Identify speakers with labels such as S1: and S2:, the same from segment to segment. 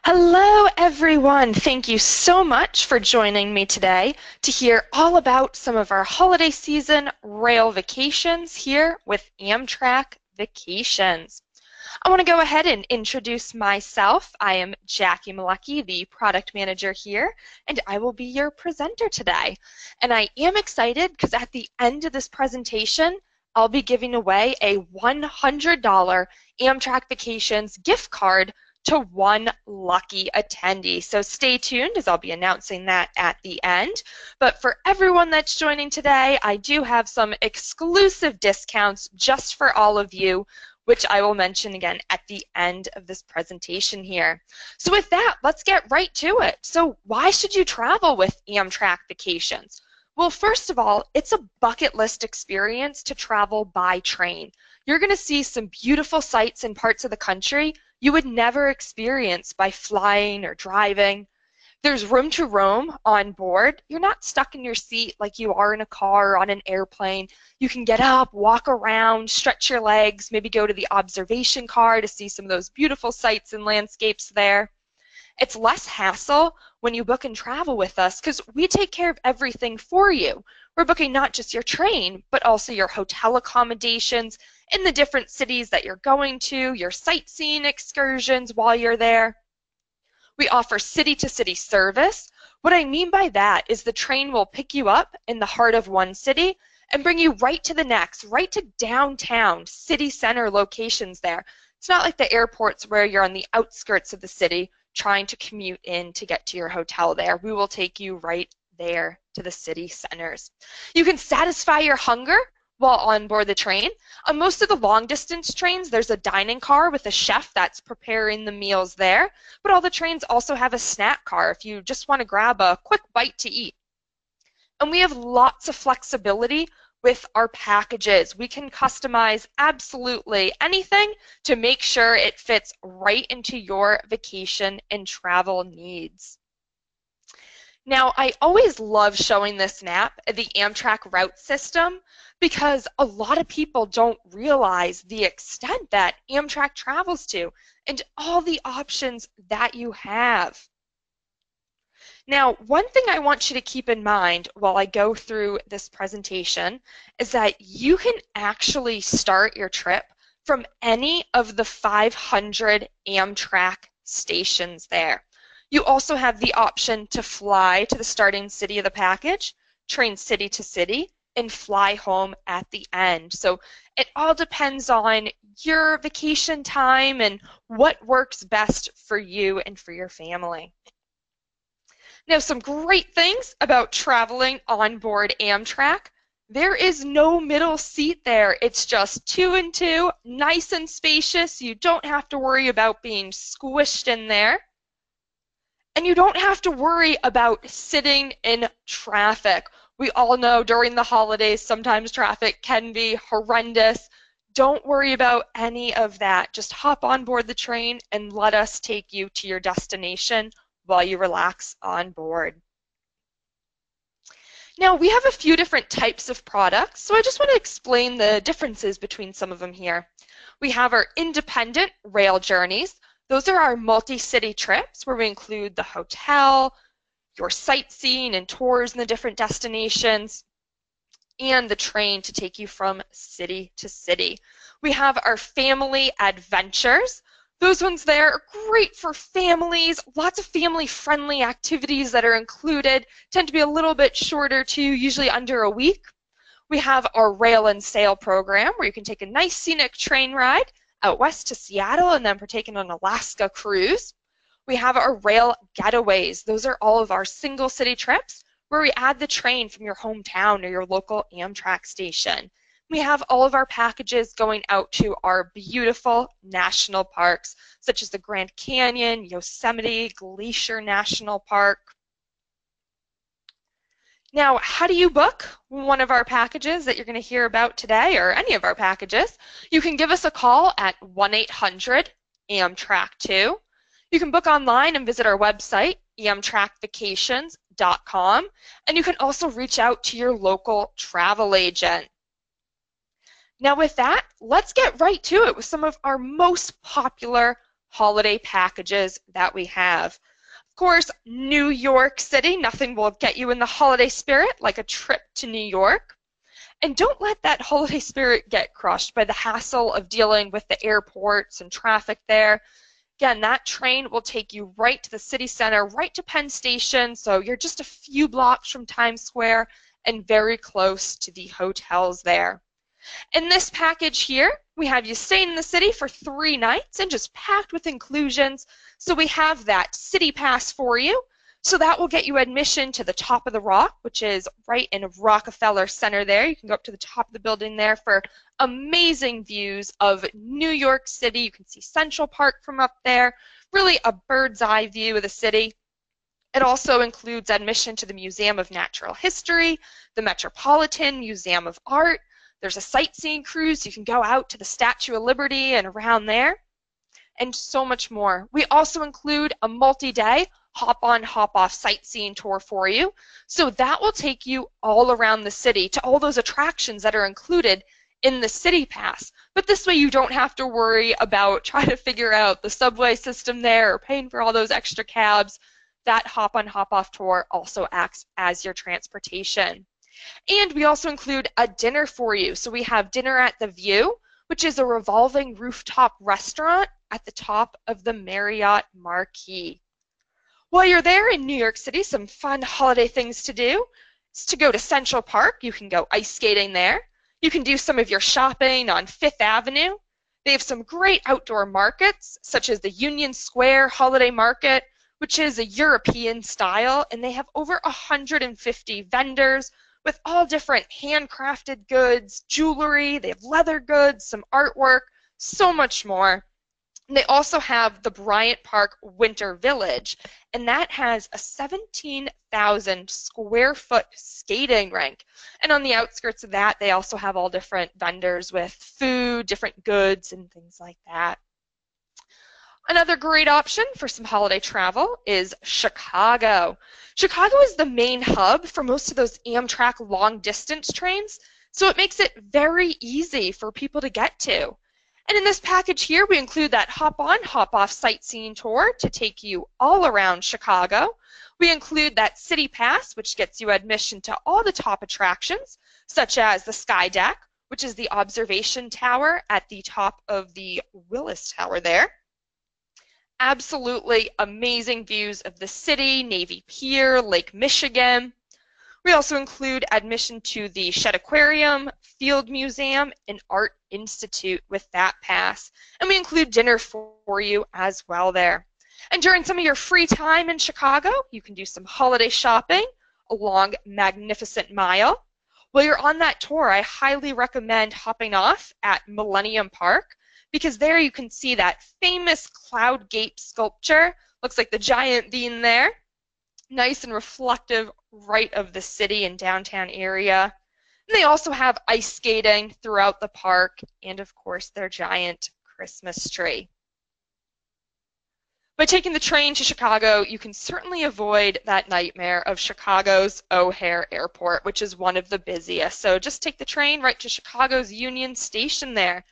S1: Hello, everyone. Thank you so much for joining me today to hear all about some of our holiday season rail vacations here with Amtrak Vacations. I want to go ahead and introduce myself. I am Jackie Malecki, the product manager here, and I will be your presenter today. And I am excited because at the end of this presentation, I'll be giving away a $100 Amtrak Vacations gift card to one lucky attendee. So stay tuned as I'll be announcing that at the end. But for everyone that's joining today, I do have some exclusive discounts just for all of you, which I will mention again at the end of this presentation here. So with that, let's get right to it. So why should you travel with Amtrak Vacations? Well, first of all, it's a bucket list experience to travel by train. You're going to see some beautiful sights in parts of the country you would never experience by flying or driving. There's room to roam on board. You're not stuck in your seat like you are in a car or on an airplane. You can get up, walk around, stretch your legs, maybe go to the observation car to see some of those beautiful sights and landscapes there. It's less hassle when you book and travel with us because we take care of everything for you. We're booking not just your train, but also your hotel accommodations in the different cities that you're going to, your sightseeing excursions while you're there. We offer city-to-city service. What I mean by that is the train will pick you up in the heart of one city and bring you right to the next, right to downtown, city center locations there. It's not like the airports where you're on the outskirts of the city trying to commute in to get to your hotel there. We will take you right there to the city centers. You can satisfy your hunger while on board the train. On most of the long distance trains, there's a dining car with a chef that's preparing the meals there, but all the trains also have a snack car if you just want to grab a quick bite to eat. And we have lots of flexibility with our packages. We can customize absolutely anything to make sure it fits right into your vacation and travel needs. Now, I always love showing this map, the Amtrak route system, because a lot of people don't realize the extent that Amtrak travels to and all the options that you have. Now, one thing I want you to keep in mind while I go through this presentation is that you can actually start your trip from any of the 500 Amtrak stations there. You also have the option to fly to the starting city of the package, train city to city, and fly home at the end. So it all depends on your vacation time and what works best for you and for your family. Now, some great things about traveling on board Amtrak. There is no middle seat there. It's just 2 and 2, nice and spacious. You don't have to worry about being squished in there. And you don't have to worry about sitting in traffic. We all know during the holidays sometimes traffic can be horrendous. Don't worry about any of that. Just hop on board the train and let us take you to your destination while you relax on board. Now, we have a few different types of products, so I just want to explain the differences between some of them here. We have our independent rail journeys. Those are our multi-city trips where we include the hotel, your sightseeing and tours in the different destinations, and the train to take you from city to city. We have our family adventures. Those ones there are great for families, lots of family-friendly activities that are included, tend to be a little bit shorter too, usually under a week. We have our rail and sail program where you can take a nice scenic train ride out west to Seattle and then partake in an Alaska cruise. We have our rail getaways. Those are all of our single city trips where we add the train from your hometown or your local Amtrak station. We have all of our packages going out to our beautiful national parks, such as the Grand Canyon, Yosemite, Glacier National Park. Now, how do you book one of our packages that you're going to hear about today, or any of our packages? You can give us a call at 1-800-AMTRAK2. You can book online and visit our website, amtrakvacations.com, and you can also reach out to your local travel agent. Now with that, let's get right to it with some of our most popular holiday packages that we have. Of course, New York City, nothing will get you in the holiday spirit like a trip to New York. And don't let that holiday spirit get crushed by the hassle of dealing with the airports and traffic there. Again, that train will take you right to the city center, right to Penn Station, so you're just a few blocks from Times Square and very close to the hotels there. In this package here, we have you staying in the city for 3 nights and just packed with inclusions. So we have that city pass for you. So that will get you admission to the top of the Rock, which is right in Rockefeller Center there. You can go up to the top of the building there for amazing views of New York City. You can see Central Park from up there. Really a bird's eye view of the city. It also includes admission to the Museum of Natural History, the Metropolitan Museum of Art. There's a sightseeing cruise. You can go out to the Statue of Liberty and around there, and so much more. We also include a multi-day hop-on, hop-off sightseeing tour for you. So that will take you all around the city to all those attractions that are included in the City Pass. But this way you don't have to worry about trying to figure out the subway system there or paying for all those extra cabs. That hop-on, hop-off tour also acts as your transportation. And we also include a dinner for you. So we have Dinner at the View, which is a revolving rooftop restaurant at the top of the Marriott Marquis. While you're there in New York City, some fun holiday things to do is to go to Central Park. You can go ice skating there. You can do some of your shopping on Fifth Avenue. They have some great outdoor markets, such as the Union Square Holiday Market, which is a European style, and they have over 150 vendors with all different handcrafted goods, jewelry, they have leather goods, some artwork, so much more. And they also have the Bryant Park Winter Village, and that has a 17,000 square foot skating rink. And on the outskirts of that, they also have all different vendors with food, different goods, and things like that. Another great option for some holiday travel is Chicago. Chicago is the main hub for most of those Amtrak long-distance trains, so it makes it very easy for people to get to. And in this package here, we include that hop-on, hop-off sightseeing tour to take you all around Chicago. We include that City Pass, which gets you admission to all the top attractions, such as the Sky Deck, which is the observation tower at the top of the Willis Tower there. Absolutely amazing views of the city, Navy Pier, Lake Michigan. We also include admission to the Shedd Aquarium, Field Museum, and Art Institute with that pass. And we include dinner for you as well there. And during some of your free time in Chicago, you can do some holiday shopping along Magnificent Mile. While you're on that tour, I highly recommend hopping off at Millennium Park, because there you can see that famous Cloud Gate sculpture. Looks like the giant bean there. Nice and reflective right of the city and downtown area. And they also have ice skating throughout the park and, of course, their giant Christmas tree. By taking the train to Chicago, you can certainly avoid that nightmare of Chicago's O'Hare Airport, which is one of the busiest. So just take the train right to Chicago's Union Station there.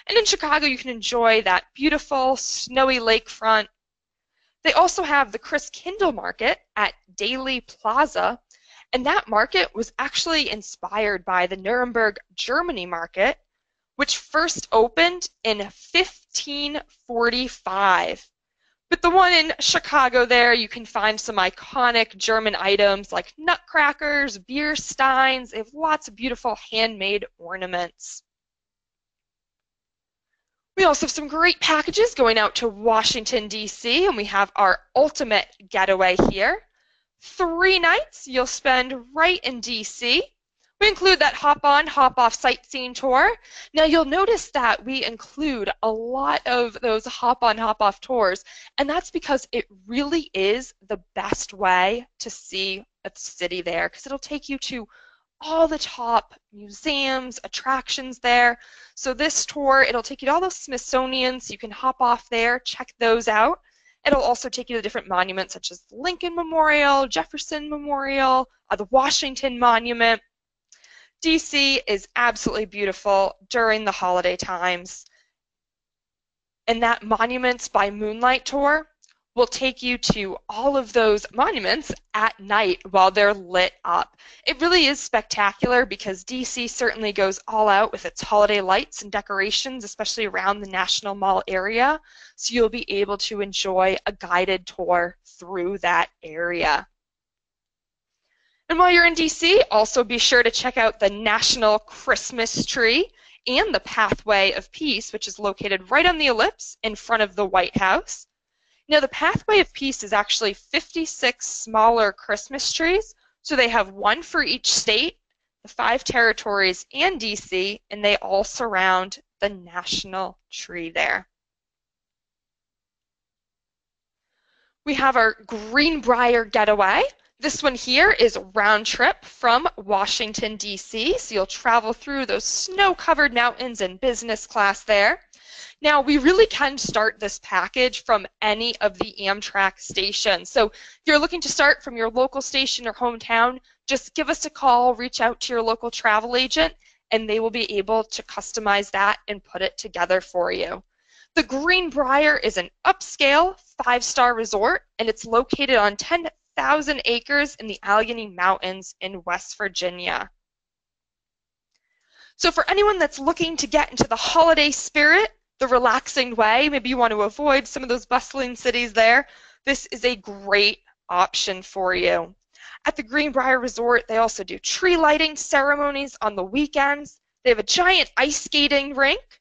S1: And in Chicago, you can enjoy that beautiful, snowy lakefront. They also have the Chris Kindle Market at Daily Plaza, and that market was actually inspired by the Nuremberg, Germany market, which first opened in 1545. But the one in Chicago there, you can find some iconic German items like nutcrackers, beer steins. They have lots of beautiful handmade ornaments. We also have some great packages going out to Washington, D.C., and we have our ultimate getaway here. 3 nights you'll spend right in D.C. We include that hop-on, hop-off sightseeing tour. Now you'll notice that we include a lot of those hop-on, hop-off tours, and that's because it really is the best way to see a city there, because it'll take you to all the top museums, attractions there. So this tour, it'll take you to all those Smithsonians. You can hop off there, check those out. It'll also take you to different monuments such as the Lincoln Memorial, Jefferson Memorial, the Washington Monument. DC is absolutely beautiful during the holiday times. And that Monuments by Moonlight tour will take you to all of those monuments at night while they're lit up. It really is spectacular because DC certainly goes all out with its holiday lights and decorations, especially around the National Mall area. So you'll be able to enjoy a guided tour through that area. And while you're in DC, also be sure to check out the National Christmas Tree and the Pathway of Peace, which is located right on the ellipse in front of the White House. Now, the Pathway of Peace is actually 56 smaller Christmas trees, so they have one for each state, the 5 territories, and DC, and they all surround the national tree there. We have our Greenbrier getaway. This one here is round trip from Washington, D.C., so you'll travel through those snow-covered mountains in business class there. Now, we really can start this package from any of the Amtrak stations. So if you're looking to start from your local station or hometown, just give us a call, reach out to your local travel agent, and they will be able to customize that and put it together for you. The Greenbrier is an upscale 5-star resort, and it's located on 10,000 acres in the Allegheny Mountains in West Virginia. So for anyone that's looking to get into the holiday spirit, the relaxing way, maybe you want to avoid some of those bustling cities there, this is a great option for you. At the Greenbrier Resort, they also do tree lighting ceremonies on the weekends. They have a giant ice skating rink,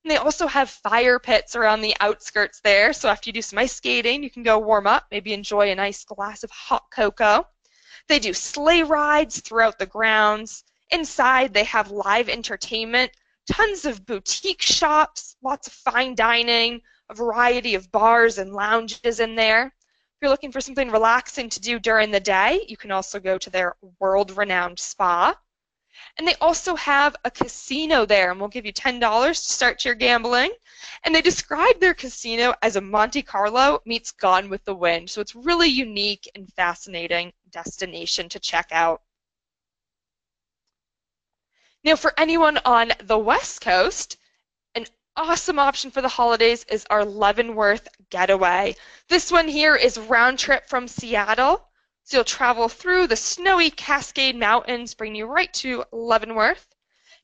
S1: and they also have fire pits around the outskirts there, so after you do some ice skating, you can go warm up, maybe enjoy a nice glass of hot cocoa. They do sleigh rides throughout the grounds. Inside, they have live entertainment, tons of boutique shops, lots of fine dining, a variety of bars and lounges in there. If you're looking for something relaxing to do during the day, you can also go to their world-renowned spa. And they also have a casino there, and we'll give you $10 to start your gambling. And they describe their casino as a Monte Carlo meets Gone with the Wind. So it's really unique and fascinating destination to check out. Now, for anyone on the West Coast, an awesome option for the holidays is our Leavenworth getaway. This one here is round trip from Seattle. So you'll travel through the snowy Cascade Mountains, bringing you right to Leavenworth.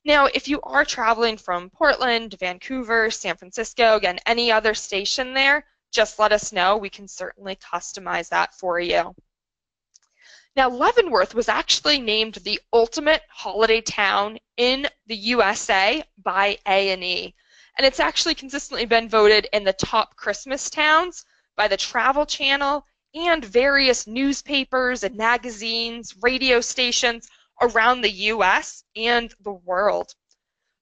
S1: Now, if you are traveling from Portland, Vancouver, San Francisco, again, any other station there, just let us know. We can certainly customize that for you. Now, Leavenworth was actually named the ultimate holiday town in the USA by A&E. And it's actually consistently been voted in the top Christmas towns by the Travel Channel and various newspapers and magazines, radio stations around the US and the world.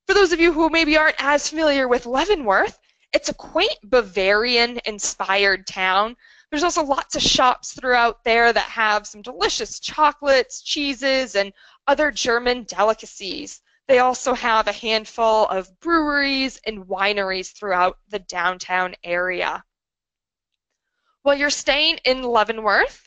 S1: For those of you who maybe aren't as familiar with Leavenworth, it's a quaint Bavarian-inspired town. There's also lots of shops throughout there that have some delicious chocolates, cheeses, and other German delicacies. They also have a handful of breweries and wineries throughout the downtown area. While you're staying in Leavenworth,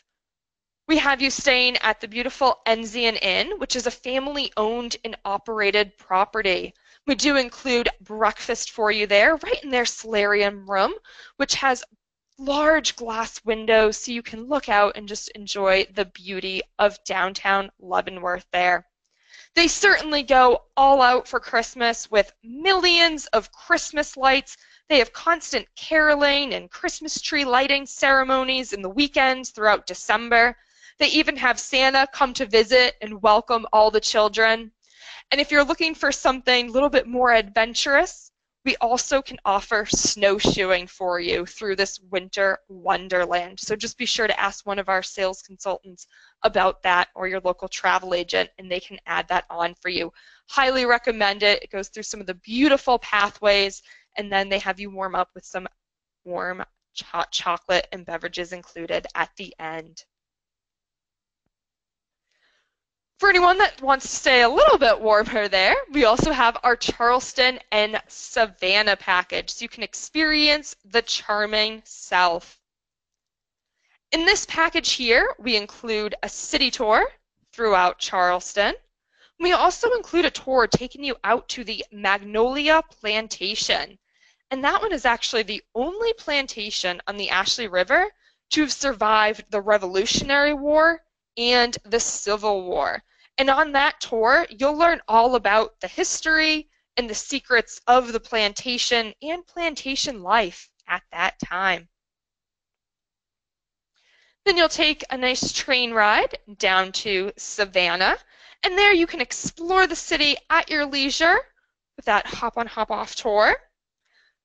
S1: we have you staying at the beautiful Enzian Inn, which is a family-owned and operated property. We do include breakfast for you there, right in their solarium room, which has large glass windows so you can look out and just enjoy the beauty of downtown Leavenworth there. They certainly go all out for Christmas with millions of Christmas lights. They have constant caroling and Christmas tree lighting ceremonies in the weekends throughout December. They even have Santa come to visit and welcome all the children. And if you're looking for something a little bit more adventurous, we also can offer snowshoeing for you through this winter wonderland. So just be sure to ask one of our sales consultants about that or your local travel agent, and they can add that on for you. Highly recommend it. It goes through some of the beautiful pathways, and then they have you warm up with some warm hot chocolate and beverages included at the end. For anyone that wants to stay a little bit warmer there, we also have our Charleston and Savannah package, so you can experience the charming South. In this package here, we include a city tour throughout Charleston. We also include a tour taking you out to the Magnolia Plantation. And that one is actually the only plantation on the Ashley River to have survived the Revolutionary War and the Civil War. And on that tour, you'll learn all about the history and the secrets of the plantation and plantation life at that time. Then you'll take a nice train ride down to Savannah, and there you can explore the city at your leisure with that hop-on, hop-off tour.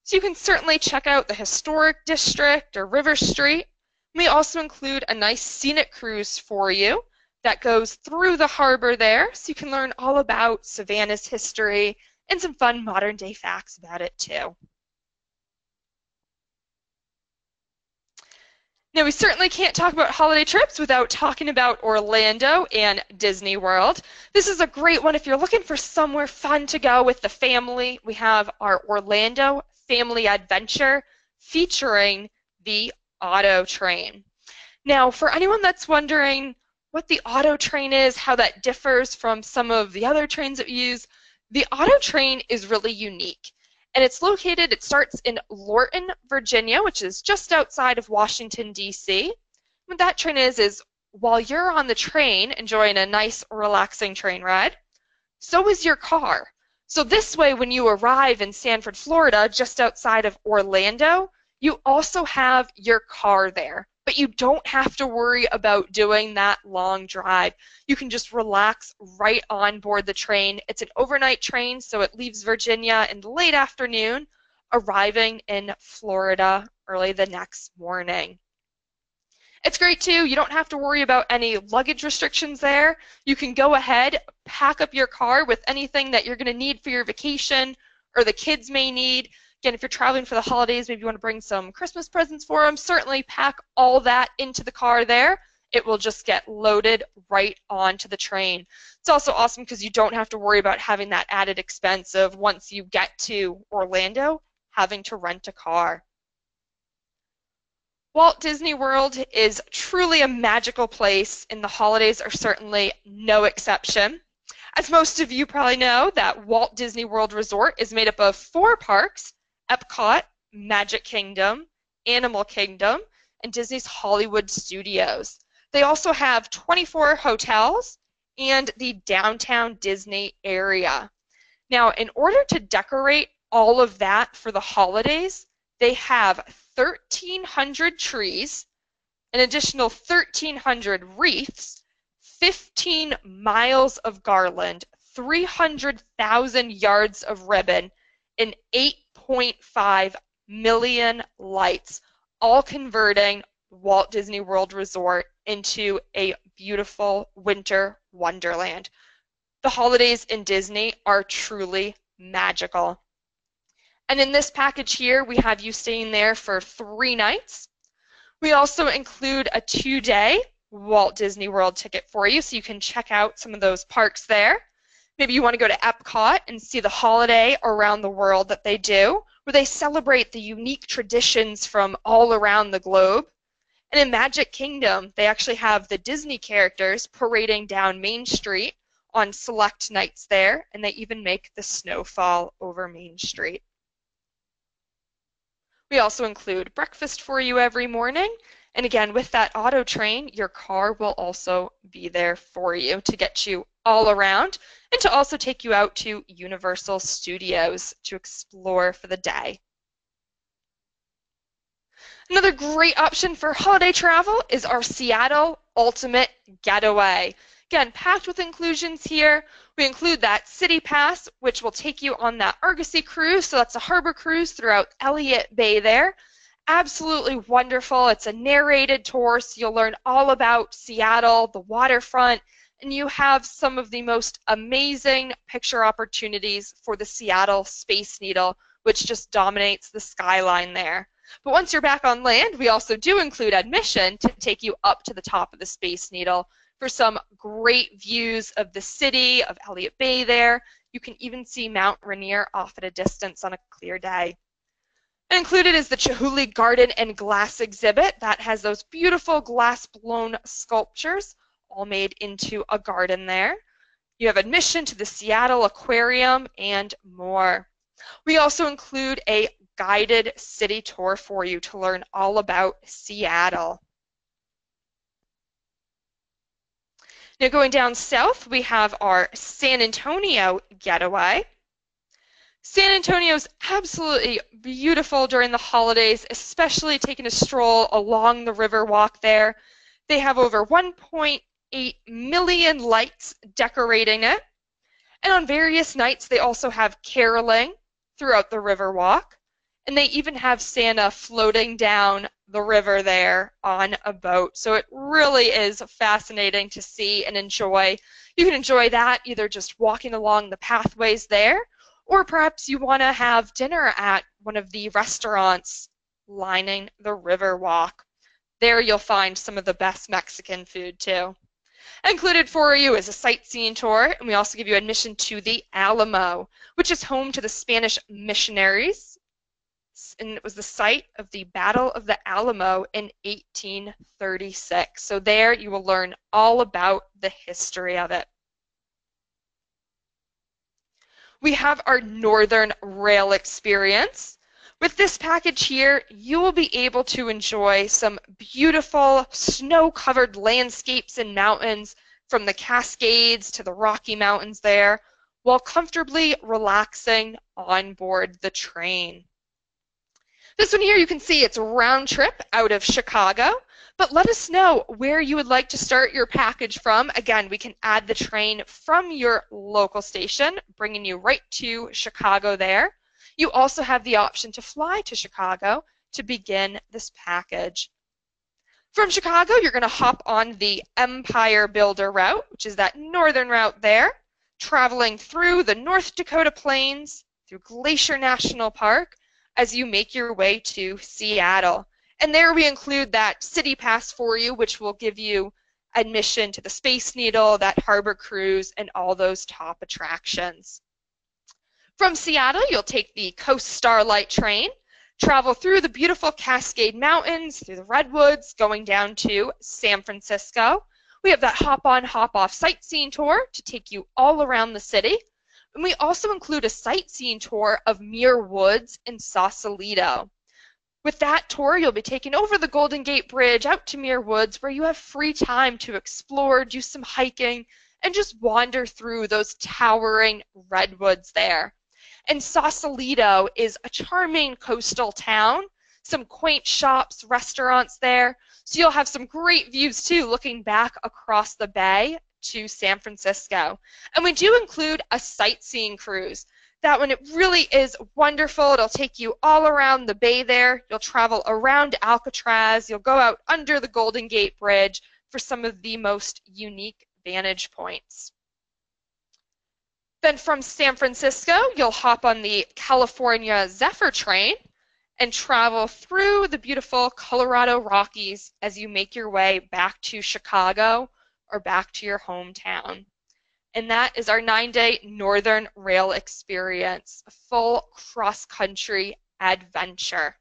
S1: So you can certainly check out the historic district or River Street. We also include a nice scenic cruise for you that goes through the harbor there, so you can learn all about Savannah's history and some fun modern day facts about it too. Now, we certainly can't talk about holiday trips without talking about Orlando and Disney World. This is a great one if you're looking for somewhere fun to go with the family. We have our Orlando Family Adventure featuring the Auto Train. Now, for anyone that's wondering what the Auto Train is, how that differs from some of the other trains that we use, the Auto Train is really unique. And it's located, it starts in Lorton, Virginia, which is just outside of Washington, D.C. What that train is while you're on the train enjoying a nice, relaxing train ride, so is your car. So this way, when you arrive in Sanford, Florida, just outside of Orlando, you also have your car there. But you don't have to worry about doing that long drive. You can just relax right on board the train. It's an overnight train, so it leaves Virginia in the late afternoon, arriving in Florida early the next morning. It's great too. You don't have to worry about any luggage restrictions there. You can go ahead, pack up your car with anything that you're going to need for your vacation or the kids may need. Again, if you're traveling for the holidays, maybe you want to bring some Christmas presents for them, certainly pack all that into the car there. It will just get loaded right onto the train. It's also awesome because you don't have to worry about having that added expense of once you get to Orlando, having to rent a car. Walt Disney World is truly a magical place, and the holidays are certainly no exception. As most of you probably know, that Walt Disney World Resort is made up of 4 parks: Epcot, Magic Kingdom, Animal Kingdom, and Disney's Hollywood Studios. They also have 24 hotels and the downtown Disney area. Now, in order to decorate all of that for the holidays, they have 1,300 trees, an additional 1,300 wreaths, 15 miles of garland, 300,000 yards of ribbon, and 8.5 million lights, all converting Walt Disney World Resort into a beautiful winter wonderland. The holidays in Disney are truly magical. And in this package here, we have you staying there for 3 nights. We also include a 2-day Walt Disney World ticket for you, so you can check out some of those parks there. Maybe you want to go to Epcot and see the holiday around the world that they do, where they celebrate the unique traditions from all around the globe. And in Magic Kingdom, they actually have the Disney characters parading down Main Street on select nights there, and they even make the snow fall over Main Street. We also include breakfast for you every morning. And again, with that auto train, your car will also be there for you to get you all around and to also take you out to Universal Studios to explore for the day. Another great option for holiday travel is our Seattle Ultimate Getaway. Again, packed with inclusions here. We include that City Pass, which will take you on that Argosy cruise, so that's a harbor cruise throughout Elliott Bay there. Absolutely wonderful. It's a narrated tour, so you'll learn all about Seattle, the waterfront, and you have some of the most amazing picture opportunities for the Seattle Space Needle, which just dominates the skyline there. But once you're back on land, we also do include admission to take you up to the top of the Space Needle for some great views of the city, of Elliott Bay there. You can even see Mount Rainier off at a distance on a clear day. Included is the Chihuly Garden and Glass exhibit that has those beautiful glass-blown sculptures all made into a garden there. You have admission to the Seattle Aquarium and more. We also include a guided city tour for you to learn all about Seattle. Now going down south, we have our San Antonio getaway. San Antonio is absolutely beautiful during the holidays, especially taking a stroll along the river walk there. They have over 1.8 million lights decorating it. And on various nights, they also have caroling throughout the river walk. And they even have Santa floating down the river there on a boat. So it really is fascinating to see and enjoy. You can enjoy that either just walking along the pathways there, or perhaps you want to have dinner at one of the restaurants lining the river walk. There you'll find some of the best Mexican food too. Included for you is a sightseeing tour, and we also give you admission to the Alamo, which is home to the Spanish missionaries, and it was the site of the Battle of the Alamo in 1836. So there you will learn all about the history of it. We have our Northern Rail experience. With this package here, you will be able to enjoy some beautiful snow-covered landscapes and mountains from the Cascades to the Rocky Mountains there, while comfortably relaxing on board the train. This one here, you can see it's a round trip out of Chicago, but let us know where you would like to start your package from. Again, we can add the train from your local station, bringing you right to Chicago there. You also have the option to fly to Chicago to begin this package. From Chicago, you're going to hop on the Empire Builder route, which is that northern route there, traveling through the North Dakota Plains, through Glacier National Park, as you make your way to Seattle. And there we include that city pass for you, which will give you admission to the Space Needle, that harbor cruise, and all those top attractions. From Seattle, you'll take the Coast Starlight train, travel through the beautiful Cascade Mountains, through the Redwoods, going down to San Francisco. We have that hop-on, hop-off sightseeing tour to take you all around the city. And we also include a sightseeing tour of Muir Woods in Sausalito. With that tour, you'll be taken over the Golden Gate Bridge out to Muir Woods, where you have free time to explore, do some hiking, and just wander through those towering redwoods there. And Sausalito is a charming coastal town, some quaint shops, restaurants there. So you'll have some great views too, looking back across the bay to San Francisco. And we do include a sightseeing cruise. That one, it really is wonderful. It'll take you all around the bay there. You'll travel around Alcatraz. You'll go out under the Golden Gate Bridge for some of the most unique vantage points. Then from San Francisco, you'll hop on the California Zephyr train and travel through the beautiful Colorado Rockies as you make your way back to Chicago or back to your hometown. And that is our 9-day Northern Rail experience, a full cross-country adventure.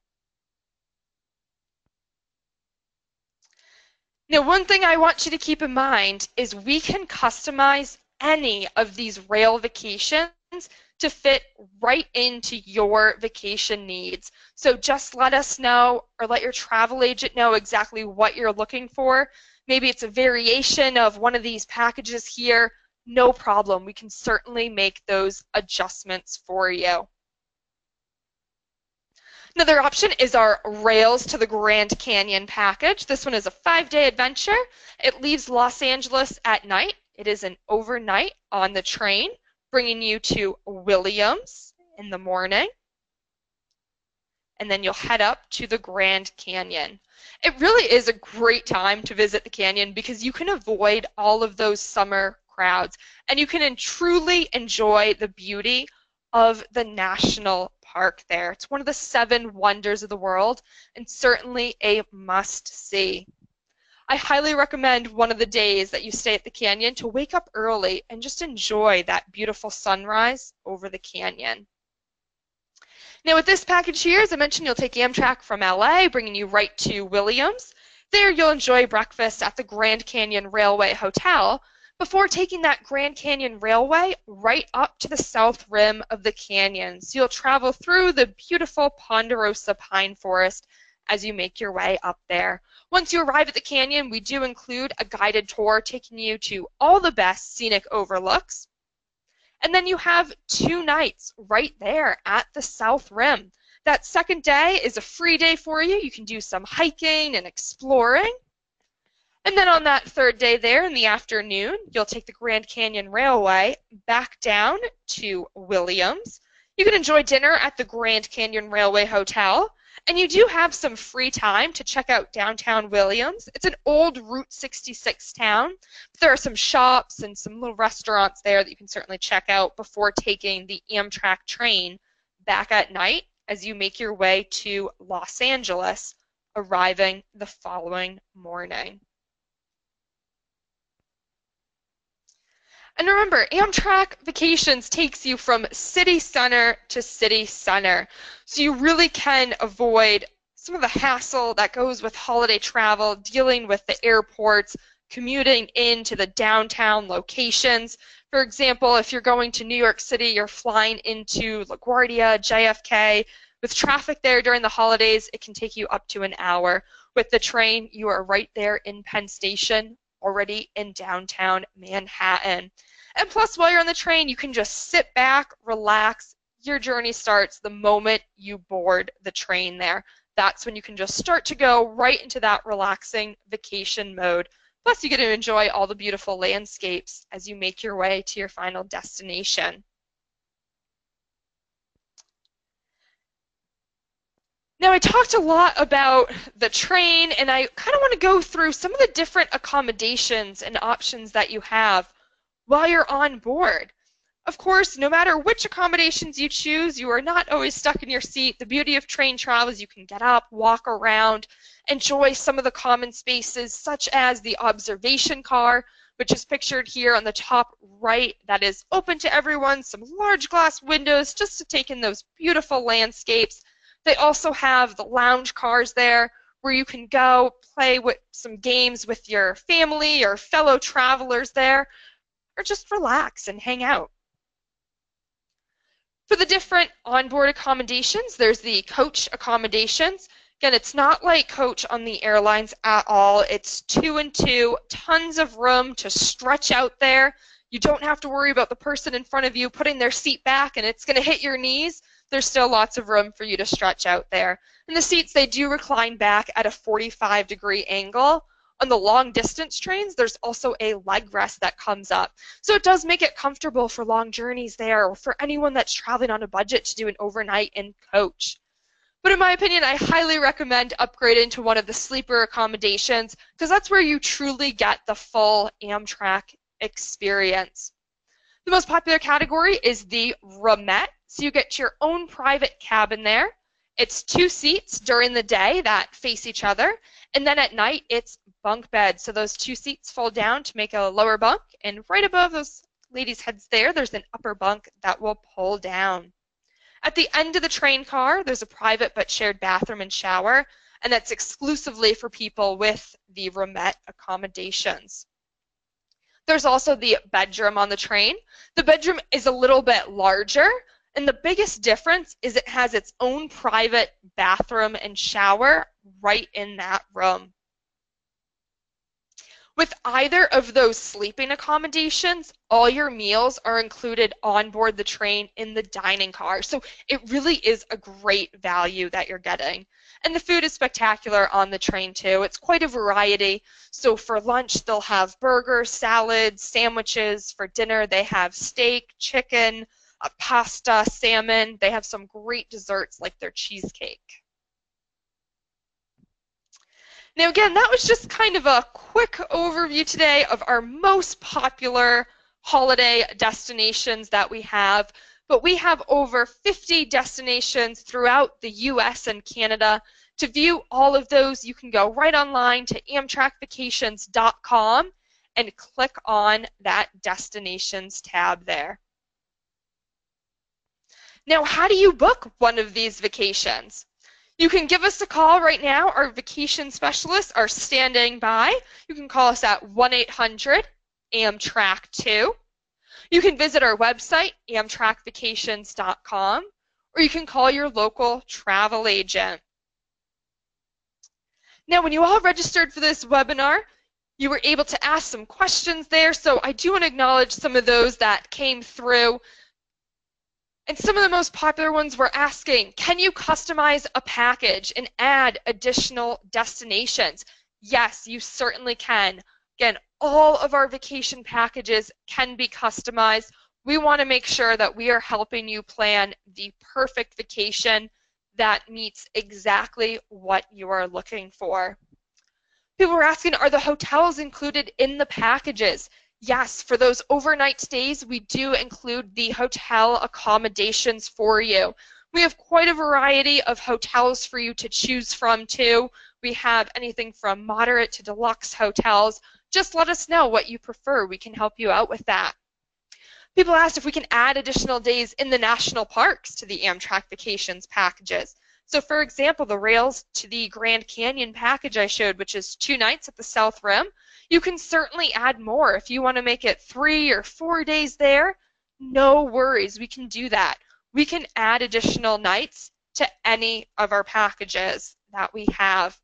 S1: Now, one thing I want you to keep in mind is we can customize any of these rail vacations to fit right into your vacation needs. So just let us know, or let your travel agent know exactly what you're looking for. Maybe it's a variation of one of these packages here. No problem. We can certainly make those adjustments for you. Another option is our Rails to the Grand Canyon package. This one is a 5-day adventure. It leaves Los Angeles at night. It is an overnight on the train, bringing you to Williams in the morning. And then you'll head up to the Grand Canyon. It really is a great time to visit the canyon because you can avoid all of those summer crowds and you can truly enjoy the beauty of the national park there. It's one of the 7 wonders of the world and certainly a must-see. I highly recommend one of the days that you stay at the canyon to wake up early and just enjoy that beautiful sunrise over the canyon. Now with this package here, as I mentioned, you'll take Amtrak from LA, bringing you right to Williams. There you'll enjoy breakfast at the Grand Canyon Railway Hotel, before taking that Grand Canyon Railway right up to the south rim of the canyon. So you'll travel through the beautiful ponderosa pine forest as you make your way up there. Once you arrive at the canyon, we do include a guided tour taking you to all the best scenic overlooks. And then you have 2 nights right there at the south rim. That second day is a free day for you. You can do some hiking and exploring. And then on that third day there in the afternoon, you'll take the Grand Canyon Railway back down to Williams. You can enjoy dinner at the Grand Canyon Railway Hotel, and you do have some free time to check out downtown Williams. It's an old Route 66 town, but there are some shops and some little restaurants there that you can certainly check out before taking the Amtrak train back at night as you make your way to Los Angeles, arriving the following morning. And remember, Amtrak Vacations takes you from city center to city center. So you really can avoid some of the hassle that goes with holiday travel, dealing with the airports, commuting into the downtown locations. For example, if you're going to New York City, you're flying into LaGuardia, JFK. With traffic there during the holidays, it can take you up to an hour. With the train, you are right there in Penn Station, already in downtown Manhattan. And plus, while you're on the train, you can just sit back, relax. Your journey starts the moment you board the train there. That's when you can just start to go right into that relaxing vacation mode. Plus, you get to enjoy all the beautiful landscapes as you make your way to your final destination. Now, I talked a lot about the train, and I kind of want to go through some of the different accommodations and options that you have while you're on board. Of course, no matter which accommodations you choose, you are not always stuck in your seat. The beauty of train travel is you can get up, walk around, enjoy some of the common spaces, such as the observation car, which is pictured here on the top right, that is open to everyone, some large glass windows just to take in those beautiful landscapes. They also have the lounge cars there where you can go play with some games with your family or fellow travelers there, or just relax and hang out. For the different onboard accommodations, there's the coach accommodations. Again, it's not like coach on the airlines at all. It's 2 and 2, tons of room to stretch out there. You don't have to worry about the person in front of you putting their seat back and it's going to hit your knees. There's still lots of room for you to stretch out there. And the seats, they do recline back at a 45-degree angle. On the long distance trains, there's also a leg rest that comes up. So it does make it comfortable for long journeys there, or for anyone that's traveling on a budget to do an overnight in coach. But in my opinion, I highly recommend upgrading to one of the sleeper accommodations, because that's where you truly get the full Amtrak experience. The most popular category is the roomette, so you get your own private cabin there. It's 2 seats during the day that face each other, and then at night it's bunk beds. So those 2 seats fold down to make a lower bunk, and right above those ladies' heads there's an upper bunk that will pull down. At the end of the train car, there's a private but shared bathroom and shower, and that's exclusively for people with the roomette accommodations. There's also the bedroom on the train. The bedroom is a little bit larger, and the biggest difference is it has its own private bathroom and shower right in that room. With either of those sleeping accommodations, all your meals are included on board the train in the dining car. So it really is a great value that you're getting. And the food is spectacular on the train too. It's quite a variety. So for lunch, they'll have burgers, salads, sandwiches. For dinner, they have steak, chicken, pasta, salmon. They have some great desserts like their cheesecake. Now again, that was just kind of a quick overview today of our most popular holiday destinations that we have. But we have over 50 destinations throughout the US and Canada. To view all of those, you can go right online to amtrakvacations.com and click on that Destinations tab there. Now, how do you book one of these vacations? You can give us a call right now. Our vacation specialists are standing by. You can call us at Amtrak too. You can visit our website, amtrakvacations.com, or you can call your local travel agent. Now, when you all registered for this webinar, you were able to ask some questions there, so I do want to acknowledge some of those that came through. And some of the most popular ones were asking, can you customize a package and add additional destinations? Yes, you certainly can. Again, all of our vacation packages can be customized. We want to make sure that we are helping you plan the perfect vacation that meets exactly what you are looking for. People were asking, are the hotels included in the packages? Yes, for those overnight stays, we do include the hotel accommodations for you. We have quite a variety of hotels for you to choose from too. We have anything from moderate to deluxe hotels. Just let us know what you prefer. We can help you out with that. People asked if we can add additional days in the national parks to the Amtrak Vacations packages. So for example, the Rails to the Grand Canyon package I showed, which is 2 nights at the South Rim, you can certainly add more. If you want to make it 3 or 4 days there, no worries, we can do that. We can add additional nights to any of our packages that we have.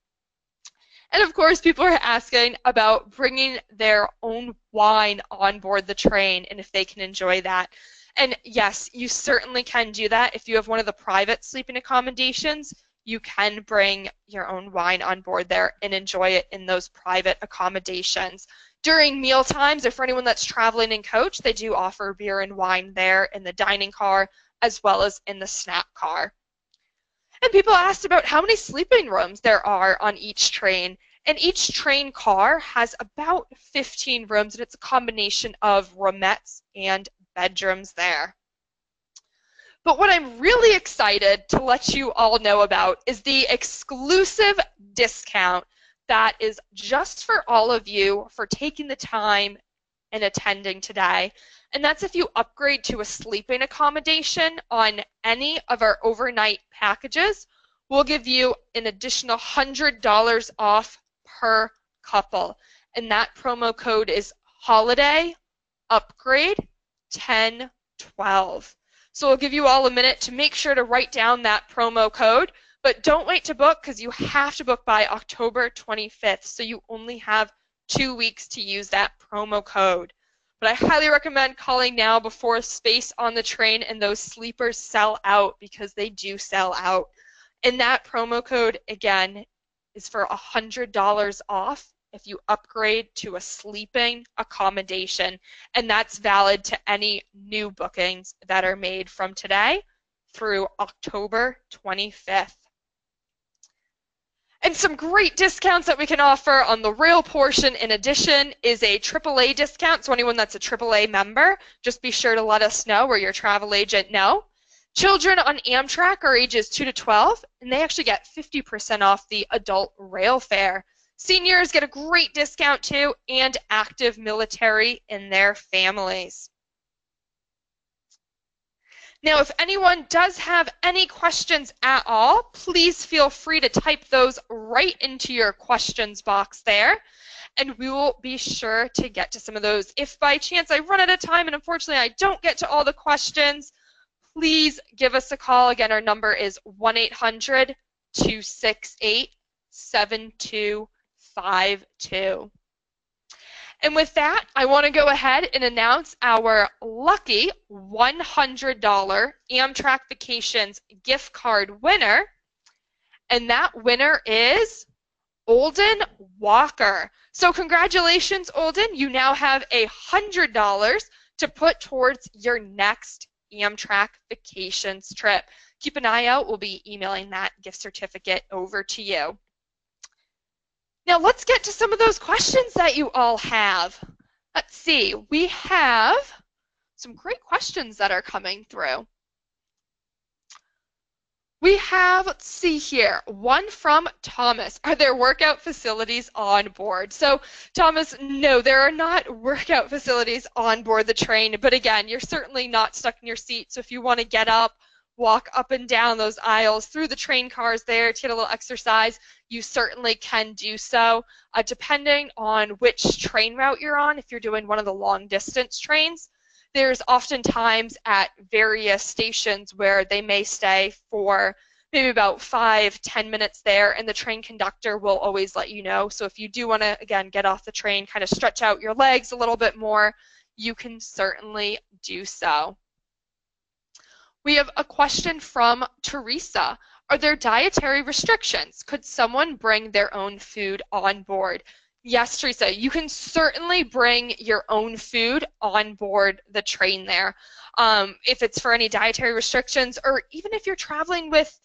S1: And of course, people are asking about bringing their own wine on board the train and if they can enjoy that. And yes, you certainly can do that. If you have one of the private sleeping accommodations, you can bring your own wine on board there and enjoy it in those private accommodations. During meal times, or for anyone that's traveling in coach, they do offer beer and wine there in the dining car as well as in the snack car. And people asked about how many sleeping rooms there are on each train. And each train car has about 15 rooms, and it's a combination of roomettes and bedrooms there. But what I'm really excited to let you all know about is the exclusive discount that is just for all of you for taking the time and attending today. And that's if you upgrade to a sleeping accommodation on any of our overnight packages, we'll give you an additional $100 off per couple. And that promo code is Holiday Upgrade 1012. So we'll give you all a minute to make sure to write down that promo code, but don't wait to book because you have to book by October 25th. So you only have 2 weeks to use that promo code. But I highly recommend calling now before space on the train and those sleepers sell out, because they do sell out. And that promo code, again, is for $100 off if you upgrade to a sleeping accommodation. And that's valid to any new bookings that are made from today through October 25th. And some great discounts that we can offer on the rail portion in addition is a AAA discount. So anyone that's a AAA member, just be sure to let us know, or your travel agent know. Children on Amtrak are ages 2 to 12, and they actually get 50% off the adult rail fare. Seniors get a great discount too, and active military in their families. Now, if anyone does have any questions at all, please feel free to type those right into your questions box there, and we will be sure to get to some of those. If by chance I run out of time and unfortunately I don't get to all the questions, please give us a call. Again, our number is 1-800-268-7252. And with that, I want to go ahead and announce our lucky $100 Amtrak Vacations gift card winner. And that winner is Olden Walker. So congratulations, Olden. You now have $100 to put towards your next Amtrak Vacations trip. Keep an eye out. We'll be emailing that gift certificate over to you. Now let's get to some of those questions that you all have. Let's see, we have some great questions that are coming through. We have, let's see here, one from Thomas. Are there workout facilities on board? So Thomas, no, there are not workout facilities on board the train, but again, you're certainly not stuck in your seat, so if you want to get up, walk up and down those aisles through the train cars there to get a little exercise, you certainly can do so. Depending on which train route you're on, if you're doing one of the long distance trains, there's oftentimes at various stations where they may stay for maybe about 5-10 minutes there, and the train conductor will always let you know. So if you do want to, again, get off the train, kind of stretch out your legs a little bit more, you can certainly do so. We have a question from Teresa. Are there dietary restrictions? Could someone bring their own food on board? Yes, Teresa, you can certainly bring your own food on board the train there. If it's for any dietary restrictions, or even if you're traveling with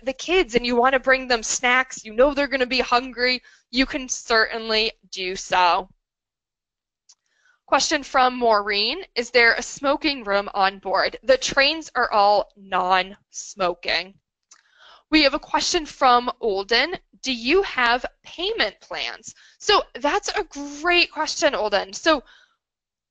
S1: the kids and you want to bring them snacks, they're going to be hungry, you can certainly do so. Question from Maureen, is there a smoking room on board? The trains are all non-smoking. We have a question from Olden. Do you have payment plans? So that's a great question, Olden. So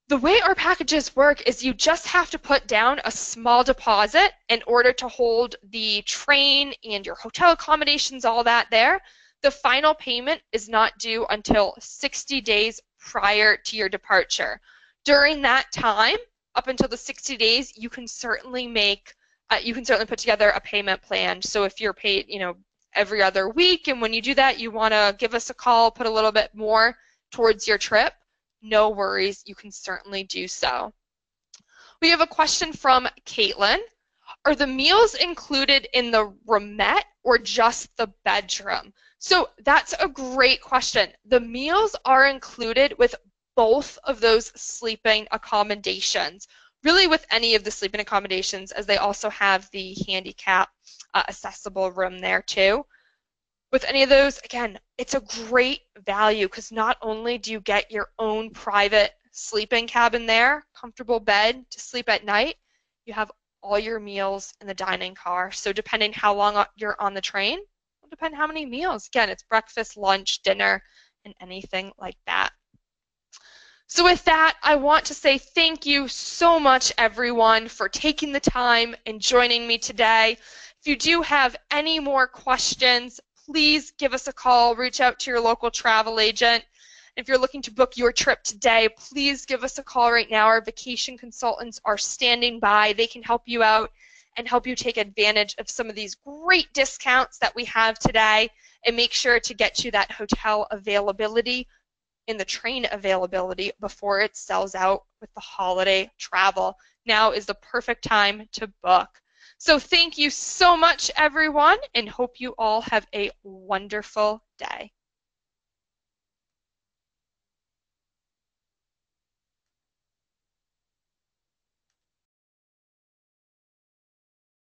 S1: the way our packages work is you just have to put down a small deposit in order to hold the train and your hotel accommodations, all that there. The final payment is not due until 60 days prior to your departure. During that time, up until the 60 days, you can certainly put together a payment plan. So if you're paid, every other week, and when you do that, you want to give us a call, put a little bit more towards your trip, no worries, you can certainly do so. We have a question from Caitlin. Are the meals included in the roomette or just the bedroom? So that's a great question. The meals are included with both of those sleeping accommodations, really with any of the sleeping accommodations, as they also have the handicap accessible room there too. With any of those, again, it's a great value because not only do you get your own private sleeping cabin there, comfortable bed to sleep at night, you have all your meals in the dining car. So depending how long you're on the train, will depend how many meals. Again, it's breakfast, lunch, dinner, and anything like that. So with that, I want to say thank you so much, everyone, for taking the time and joining me today. If you do have any more questions, please give us a call, reach out to your local travel agent. If you're looking to book your trip today, please give us a call right now. Our vacation consultants are standing by. They can help you out and help you take advantage of some of these great discounts that we have today, and make sure to get you that hotel availability and the train availability before it sells out with the holiday travel. Now is the perfect time to book. So thank you so much, everyone, and hope you all have a wonderful day.